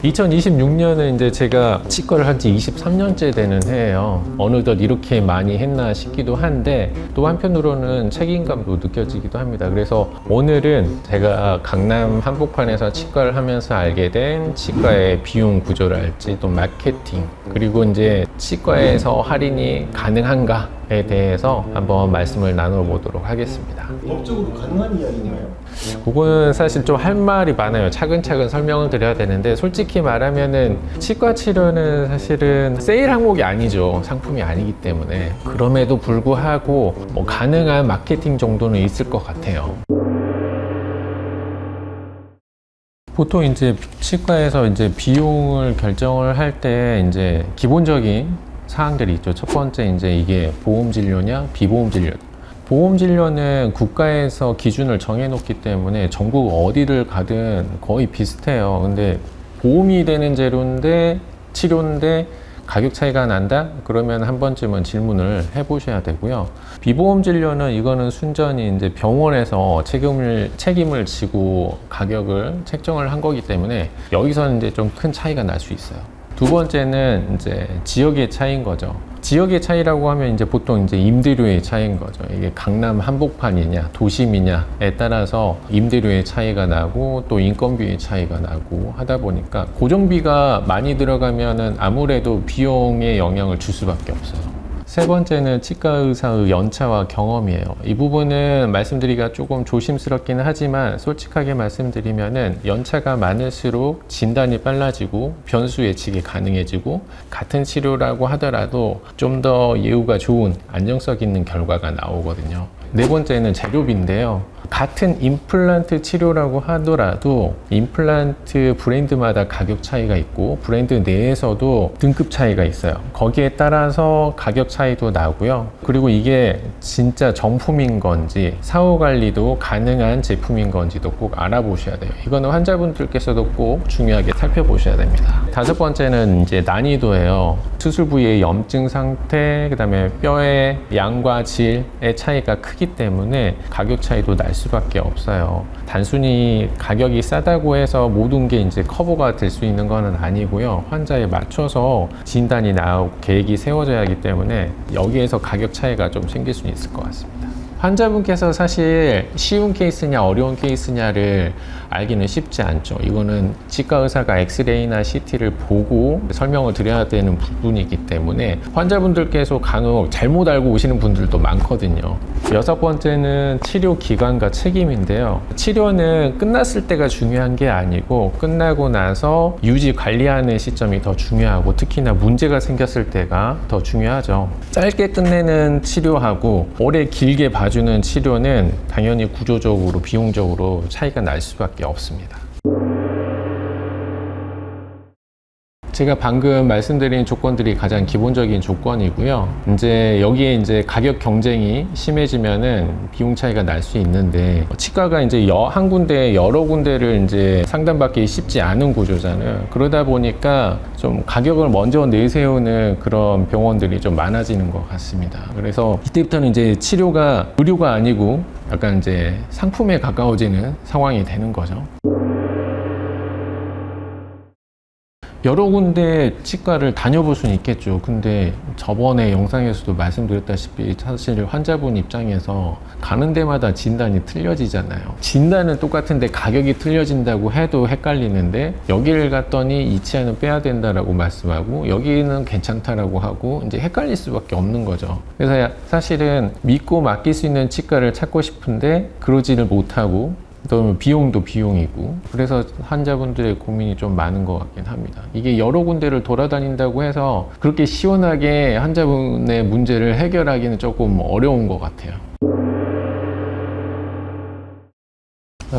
2026년은 이제 제가 치과를 한 지 23년째 되는 해예요. 어느덧 이렇게 많이 했나 싶기도 한데 또 한편으로는 책임감도 느껴지기도 합니다. 그래서 오늘은 제가 강남 한복판에서 치과를 하면서 알게 된 치과의 비용 구조랄지 또 마케팅, 그리고 이제 치과에서 할인이 가능한가에 대해서 한번 말씀을 나눠보도록 하겠습니다. 법적으로 가능한 이야기인가요? 그거는 사실 좀 할 말이 많아요. 차근차근 설명을 드려야 되는데, 솔직히 말하면은 치과 치료는 사실은 세일 항목이 아니죠. 상품이 아니기 때문에. 그럼에도 불구하고 뭐 가능한 마케팅 정도는 있을 것 같아요. 보통 이제 치과에서 이제 비용을 결정을 할 때 이제 기본적인 사항들이 있죠. 첫 번째 이제 이게 보험 진료냐 비보험 진료. 보험 진료는 국가에서 기준을 정해놓기 때문에 전국 어디를 가든 거의 비슷해요. 근데 보험이 되는 치료인데 가격 차이가 난다? 그러면 한 번쯤은 질문을 해보셔야 되고요. 비보험 진료는 이거는 순전히 이제 병원에서 책임을 지고 가격을 책정을 한 거기 때문에 여기서는 이제 좀 큰 차이가 날 수 있어요. 두 번째는 이제 지역의 차이인 거죠. 지역의 차이라고 하면 이제 보통 이제 임대료의 차이인 거죠. 이게 강남 한복판이냐 도심이냐에 따라서 임대료의 차이가 나고 또 인건비의 차이가 나고 하다 보니까 고정비가 많이 들어가면은 아무래도 비용에 영향을 줄 수밖에 없어요. 세 번째는 치과 의사의 연차와 경험이에요. 이 부분은 말씀드리기가 조금 조심스럽기는 하지만 솔직하게 말씀드리면은 연차가 많을수록 진단이 빨라지고 변수 예측이 가능해지고 같은 치료라고 하더라도 좀 더 예후가 좋은 안정성 있는 결과가 나오거든요. 네 번째는 재료비인데요. 같은 임플란트 치료라고 하더라도 임플란트 브랜드마다 가격 차이가 있고 브랜드 내에서도 등급 차이가 있어요. 거기에 따라서 가격 차이도 나고요. 그리고 이게 진짜 정품인 건지 사후 관리도 가능한 제품인 건지도 꼭 알아보셔야 돼요. 이거는 환자분들께서도 꼭 중요하게 살펴보셔야 됩니다. 다섯 번째는 이제 난이도예요. 수술 부위의 염증 상태, 그 다음에 뼈의 양과 질의 차이가 크기 때문에 가격 차이도 날 수밖에 없어요. 단순히 가격이 싸다고 해서 모든 게 이제 커버가 될 수 있는 건 아니고요. 환자에 맞춰서 진단이 나오고 계획이 세워져야 하기 때문에 여기에서 가격 차이가 좀 생길 수 있을 것 같습니다. 환자분께서 사실 쉬운 케이스냐 어려운 케이스냐를 알기는 쉽지 않죠. 이거는 치과 의사가 엑스레이나 CT를 보고 설명을 드려야 되는 부분이기 때문에 환자분들께서 간혹 잘못 알고 오시는 분들도 많거든요. 여섯 번째는 치료 기간과 책임인데요. 치료는 끝났을 때가 중요한 게 아니고 끝나고 나서 유지 관리하는 시점이 더 중요하고 특히나 문제가 생겼을 때가 더 중요하죠. 짧게 끝내는 치료하고 오래 길게 봐주는 치료는 당연히 구조적으로 비용적으로 차이가 날 수밖에 없습니다. 제가 방금 말씀드린 조건들이 가장 기본적인 조건이고요. 이제 여기에 이제 가격 경쟁이 심해지면은 비용 차이가 날 수 있는데 치과가 이제 한 군데 여러 군데를 이제 상담받기 쉽지 않은 구조잖아요. 그러다 보니까 좀 가격을 먼저 내세우는 그런 병원들이 좀 많아지는 것 같습니다. 그래서 이때부터는 이제 치료가 의료가 아니고 약간 이제 상품에 가까워지는 상황이 되는 거죠. 여러 군데 치과를 다녀볼 수는 있겠죠. 근데 저번에 영상에서도 말씀드렸다시피 사실 환자분 입장에서 가는 데마다 진단이 틀려지잖아요. 진단은 똑같은데 가격이 틀려진다고 해도 헷갈리는데 여기를 갔더니 이 치아는 빼야 된다라고 말씀하고 여기는 괜찮다라고 하고 이제 헷갈릴 수밖에 없는 거죠. 그래서 사실은 믿고 맡길 수 있는 치과를 찾고 싶은데 그러지를 못하고 또 비용도 비용이고 그래서 환자분들의 고민이 좀 많은 것 같긴 합니다. 이게 여러 군데를 돌아다닌다고 해서 그렇게 시원하게 환자분의 문제를 해결하기는 조금 어려운 것 같아요.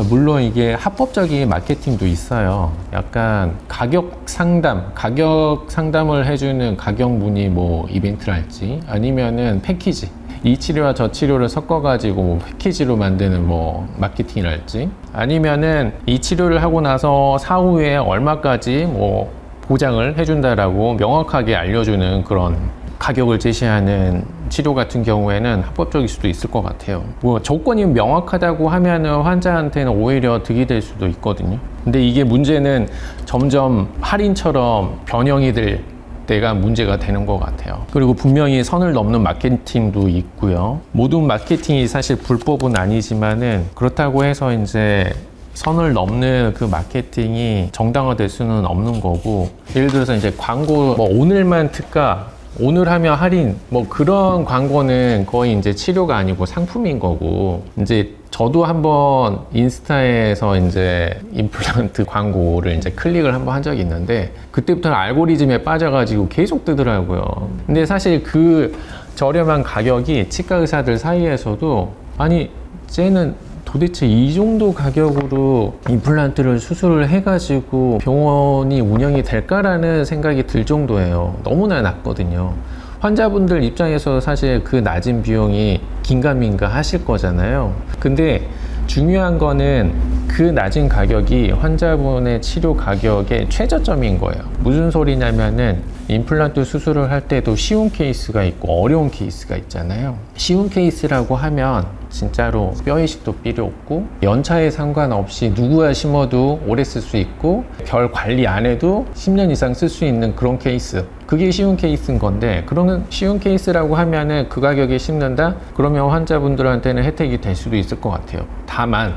물론 이게 합법적인 마케팅도 있어요. 약간 가격 상담을 해주는 가격 문의 뭐 이벤트랄지 아니면은 패키지, 이 치료와 저 치료를 섞어가지고 뭐 패키지로 만드는 뭐 마케팅이랄지 아니면은 이 치료를 하고 나서 사후에 얼마까지 뭐 보장을 해준다라고 명확하게 알려주는 그런 가격을 제시하는 치료 같은 경우에는 합법적일 수도 있을 것 같아요. 뭐 조건이 명확하다고 하면은 환자한테는 오히려 득이 될 수도 있거든요. 근데 이게 문제는 점점 할인처럼 변형이 될 때가 문제가 되는 것 같아요. 그리고 분명히 선을 넘는 마케팅도 있고요. 모든 마케팅이 사실 불법은 아니지만은 그렇다고 해서 이제 선을 넘는 그 마케팅이 정당화될 수는 없는 거고, 예를 들어서 이제 광고 뭐 오늘만 특가, 오늘 하면 할인, 뭐 그런 광고는 거의 이제 치료가 아니고 상품인 거고, 이제 저도 한번 인스타에서 이제 임플란트 광고를 이제 클릭을 한번 한 적이 있는데, 그때부터는 알고리즘에 빠져가지고 계속 뜨더라고요. 근데 사실 그 저렴한 가격이 치과 의사들 사이에서도, 아니 쟤는 도대체 이 정도 가격으로 임플란트를 수술을 해가지고 병원이 운영이 될까라는 생각이 들 정도예요. 너무나 낮거든요. 환자분들 입장에서 사실 그 낮은 비용이 긴가민가 하실 거잖아요. 근데 중요한 거는 그 낮은 가격이 환자분의 치료 가격의 최저점인 거예요. 무슨 소리냐면은 임플란트 수술을 할 때도 쉬운 케이스가 있고 어려운 케이스가 있잖아요. 쉬운 케이스라고 하면 진짜로 뼈 이식도 필요 없고 연차에 상관없이 누구야 심어도 오래 쓸 수 있고 결 관리 안 해도 10년 이상 쓸 수 있는 그런 케이스, 그게 쉬운 케이스인 건데, 그러면 쉬운 케이스라고 하면은 그 가격에 심는다? 그러면 환자분들한테는 혜택이 될 수도 있을 것 같아요. 다만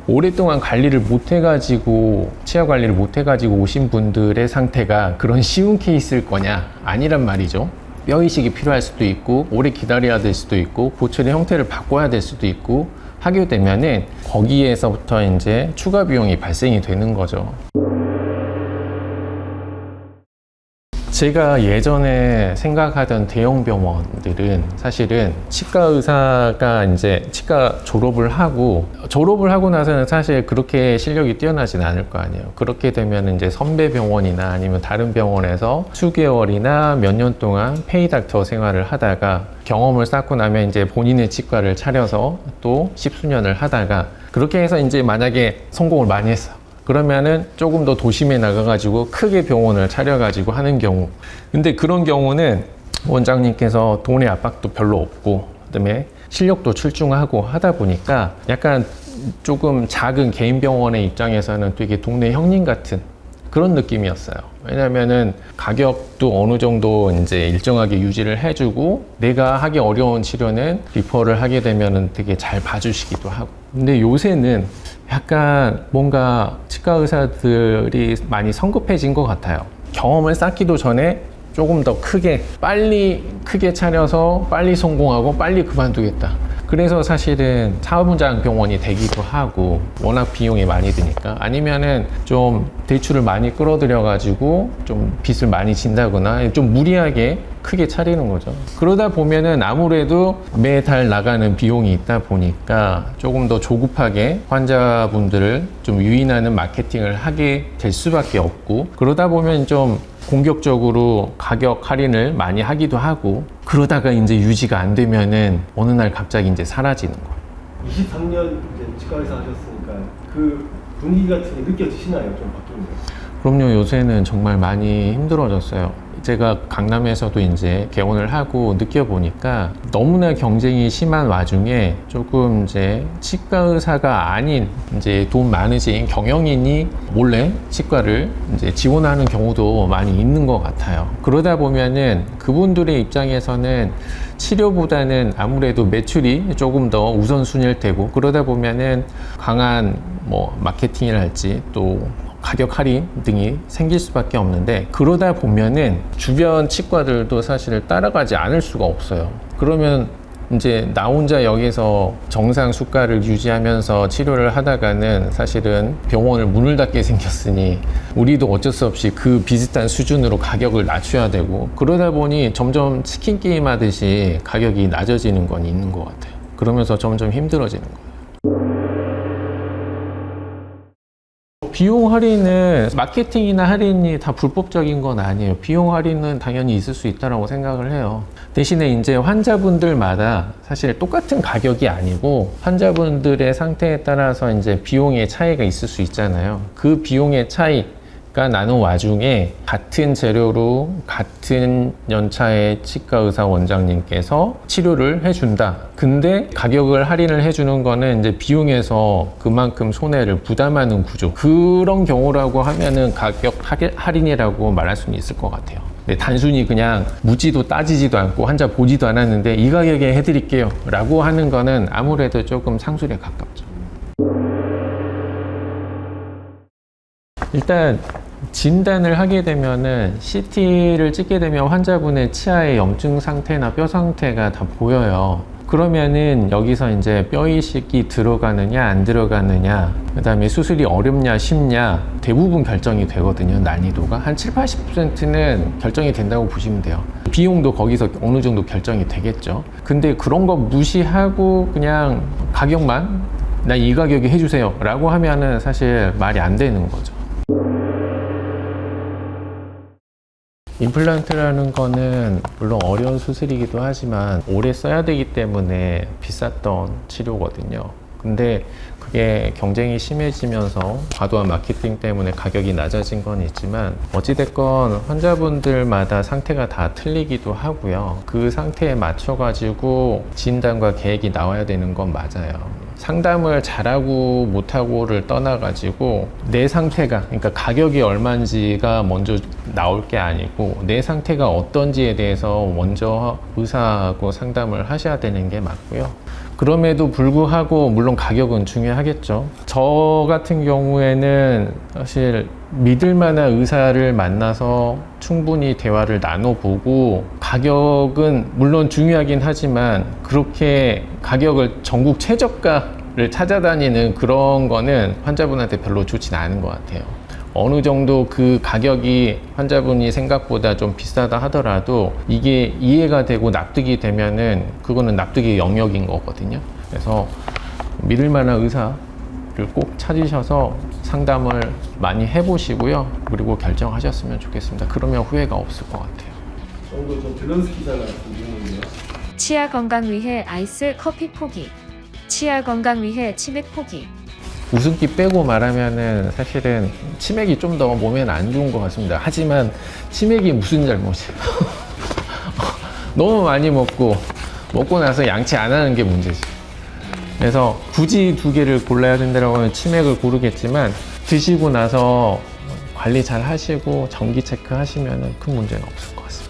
오랫동안 관리를 못 해가지고, 치아 관리를 못 해가지고 오신 분들의 상태가 그런 쉬운 케이스일 거냐? 아니란 말이죠. 뼈 이식이 필요할 수도 있고, 오래 기다려야 될 수도 있고, 보철의 형태를 바꿔야 될 수도 있고 하게 되면은 거기에서부터 이제 추가 비용이 발생이 되는 거죠. 제가 예전에 생각하던 대형 병원들은 사실은 치과 의사가 이제 치과 졸업을 하고 나서는 사실 그렇게 실력이 뛰어나진 않을 거 아니에요. 그렇게 되면 이제 선배 병원이나 아니면 다른 병원에서 수개월이나 몇 년 동안 페이닥터 생활을 하다가 경험을 쌓고 나면 이제 본인의 치과를 차려서 또 십수년을 하다가, 그렇게 해서 이제 만약에 성공을 많이 했어. 그러면은 조금 더 도심에 나가가지고 크게 병원을 차려가지고 하는 경우. 근데 그런 경우는 원장님께서 돈의 압박도 별로 없고, 그다음에 실력도 출중하고 하다 보니까 약간 조금 작은 개인 병원의 입장에서는 되게 동네 형님 같은 그런 느낌이었어요. 왜냐면은 가격도 어느 정도 이제 일정하게 유지를 해주고, 내가 하기 어려운 치료는 리퍼를 하게 되면은 되게 잘 봐주시기도 하고. 근데 요새는 약간 뭔가 치과 의사들이 많이 성급해진 것 같아요. 경험을 쌓기도 전에 조금 더 빨리 크게 차려서 빨리 성공하고 빨리 그만두겠다. 그래서 사실은 사업분장 병원이 되기도 하고, 워낙 비용이 많이 드니까. 아니면은 좀 대출을 많이 끌어들여 가지고 좀 빚을 많이 진다거나 좀 무리하게 크게 차리는 거죠. 그러다 보면은 아무래도 매달 나가는 비용이 있다 보니까 조금 더 조급하게 환자분들을 좀 유인하는 마케팅을 하게 될 수밖에 없고, 그러다 보면 좀 공격적으로 가격 할인을 많이 하기도 하고, 그러다가 이제 유지가 안 되면은 어느 날 갑자기 이제 사라지는 거예요. 23년 이제 치과 의사 하셨으니까 그 분위기 같은 게 느껴지시나요? 좀 바뀐 거? 그럼요. 요새는 정말 많이 힘들어졌어요. 제가 강남에서도 이제 개원을 하고 느껴보니까 너무나 경쟁이 심한 와중에 조금 이제 치과 의사가 아닌 이제 돈 많으신 경영인이 몰래 치과를 이제 지원하는 경우도 많이 있는 것 같아요. 그러다 보면은 그분들의 입장에서는 치료보다는 아무래도 매출이 조금 더 우선순위일 테고, 그러다 보면은 강한 뭐 마케팅이랄지 또 가격 할인 등이 생길 수밖에 없는데, 그러다 보면은 주변 치과들도 사실 따라가지 않을 수가 없어요. 그러면 이제 나 혼자 여기서 정상 수가를 유지하면서 치료를 하다가는 사실은 병원을 문을 닫게 생겼으니 우리도 어쩔 수 없이 그 비슷한 수준으로 가격을 낮춰야 되고, 그러다 보니 점점 치킨 게임 하듯이 가격이 낮아지는 건 있는 것 같아요. 그러면서 점점 힘들어지는 거예요. 비용 할인은 마케팅이나 할인이 다 불법적인 건 아니에요. 비용 할인은 당연히 있을 수 있다고 생각을 해요. 대신에 이제 환자분들마다 사실 똑같은 가격이 아니고 환자분들의 상태에 따라서 이제 비용의 차이가 있을 수 있잖아요. 그 비용의 차이가 나는 와중에 같은 재료로 같은 연차의 치과 의사 원장님께서 치료를 해준다. 근데 가격을 할인을 해주는 거는 이제 비용에서 그만큼 손해를 부담하는 구조. 그런 경우라고 하면은 가격 할인이라고 말할 수는 있을 것 같아요. 네, 단순히 그냥 묻지도 따지지도 않고 환자 보지도 않았는데 이 가격에 해드릴게요 라고 하는 거는 아무래도 조금 상술에 가깝죠. 일단 진단을 하게 되면은 CT를 찍게 되면 환자분의 치아의 염증 상태나 뼈 상태가 다 보여요. 그러면은 여기서 이제 뼈 이식이 들어가느냐 안 들어가느냐, 그 다음에 수술이 어렵냐 쉽냐 대부분 결정이 되거든요. 난이도가 한 70~80%는 결정이 된다고 보시면 돼요. 비용도 거기서 어느 정도 결정이 되겠죠. 근데 그런 거 무시하고 그냥 가격만 나 이 가격에 해주세요 라고 하면은 사실 말이 안 되는 거죠. 임플란트라는 거는 물론 어려운 수술이기도 하지만 오래 써야 되기 때문에 비쌌던 치료거든요. 근데 그게 경쟁이 심해지면서 과도한 마케팅 때문에 가격이 낮아진 건 있지만 어찌됐건 환자분들마다 상태가 다 틀리기도 하고요. 그 상태에 맞춰 가지고 진단과 계획이 나와야 되는 건 맞아요. 상담을 잘하고 못하고를 떠나 가지고 내 상태가, 그러니까 가격이 얼마인지가 먼저 나올 게 아니고 내 상태가 어떤지에 대해서 먼저 의사하고 상담을 하셔야 되는 게 맞고요. 그럼에도 불구하고 물론 가격은 중요하겠죠. 저 같은 경우에는 사실 믿을 만한 의사를 만나서 충분히 대화를 나눠보고, 가격은 물론 중요하긴 하지만 그렇게 가격을 전국 최저가를 찾아다니는 그런 거는 환자분한테 별로 좋진 않은 것 같아요. 어느 정도 그 가격이 환자분이 생각보다 좀 비싸다 하더라도 이게 이해가 되고 납득이 되면은 그거는 납득의 영역인 거거든요. 그래서 믿을 만한 의사를 꼭 찾으셔서 상담을 많이 해보시고요. 그리고 결정하셨으면 좋겠습니다. 그러면 후회가 없을 것 같아요. 오늘 좀 밸런스 기사가 궁금한데요. 치아 건강 위해 아이스 커피 포기. 치아 건강 위해 치맥 포기. 웃음기 빼고 말하면은 사실은 치맥이 좀 더 몸에는 안 좋은 것 같습니다. 하지만 치맥이 무슨 잘못이에요? 너무 많이 먹고 나서 양치 안 하는 게 문제지. 그래서 굳이 두 개를 골라야 된다고 하면 치맥을 고르겠지만, 드시고 나서 관리 잘 하시고 정기 체크 하시면은 큰 문제는 없을 것 같습니다.